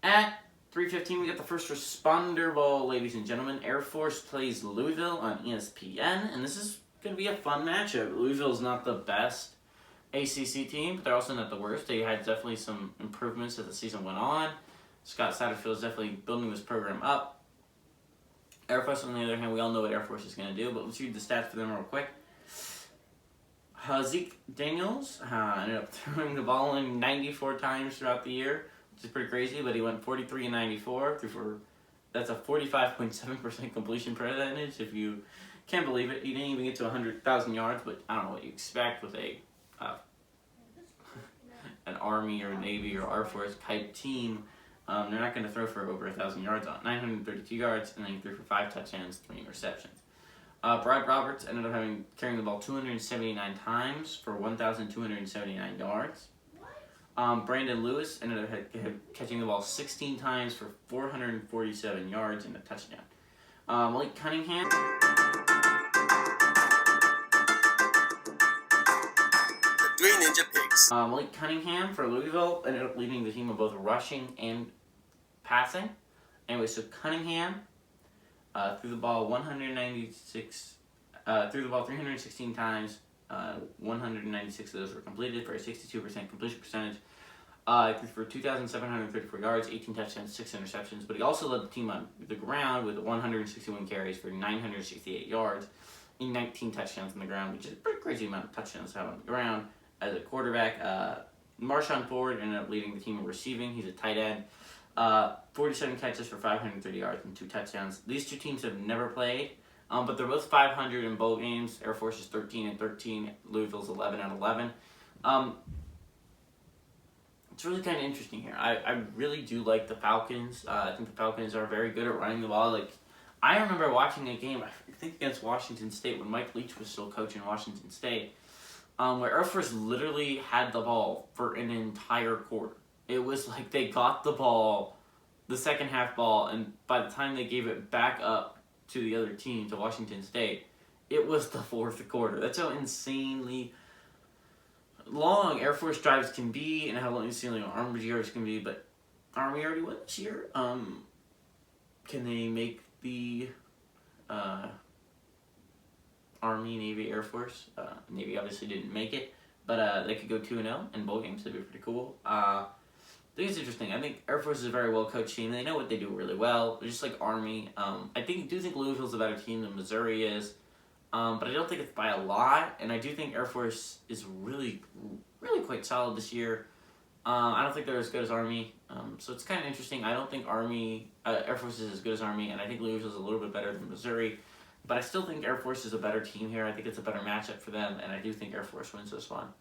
At 3:15, we got the first responder ball, ladies and gentlemen. Air Force plays Louisville on ESPN, and this is going to be a fun matchup. Louisville's not the best ACC team, but they're also not the worst. They had definitely some improvements as the season went on. Scott Satterfield is definitely building this program up. Air Force, on the other hand, we all know what Air Force is going to do, but let's read the stats for them real quick. Zeke Daniels ended up throwing the ball in 94 times throughout the year, which is pretty crazy, but he went 43 and 94. That's a 45.7% completion percentage. If you can't believe it, he didn't even get to 100,000 yards, but I don't know what you expect with an Army or Navy or Air Force type team. They're not going to throw for over 1,000 yards on 932 yards, and then he threw for 5 touchdowns, 3 interceptions. Brad Roberts ended up carrying the ball 279 times for 1,279 yards. Brandon Lewis ended up catching the ball 16 times for 447 yards and a touchdown. Malik Cunningham. The Three Ninja Pigs. Malik Cunningham for Louisville ended up leading the team in both rushing and passing. Anyway, so Cunningham threw the ball 316 times. 196 of those were completed for a 62% completion percentage. He threw for 2,734 yards, 18 touchdowns, 6 interceptions. But he also led the team on the ground with 161 carries for 968 yards and 19 touchdowns on the ground, which is a pretty crazy amount of touchdowns to have on the ground. As a quarterback, Marshawn Ford ended up leading the team in receiving. He's a tight end. 47 catches for 530 yards and 2 touchdowns. These two teams have never played, but they're both 500 in bowl games. Air Force is 13-13. Louisville's 11-11. It's really kind of interesting here. I really do like the Falcons. I think the Falcons are very good at running the ball. Like, I remember watching a game, I think against Washington State, when Mike Leach was still coaching Washington State, where Air Force literally had the ball for an entire quarter. It was like they got the ball, the second half ball, and by the time they gave it back up to the other team, to Washington State, it was the fourth quarter. That's how insanely long Air Force drives can be, and how insanely long Army drives can be. But Army already won this year. Can they make the Army, Navy, Air Force? Navy obviously didn't make it, but they could go 2-0 in bowl games. That'd be pretty cool. I think it's interesting. I think Air Force is a very well-coached team. They know what they do really well. They're just like Army. I do think Louisville's a better team than Missouri is, but I don't think it's by a lot. And I do think Air Force is really, really quite solid this year. I don't think they're as good as Army, so it's kind of interesting. I don't think Air Force is as good as Army, and I think Louisville's a little bit better than Missouri. But I still think Air Force is a better team here. I think it's a better matchup for them, and I do think Air Force wins this one.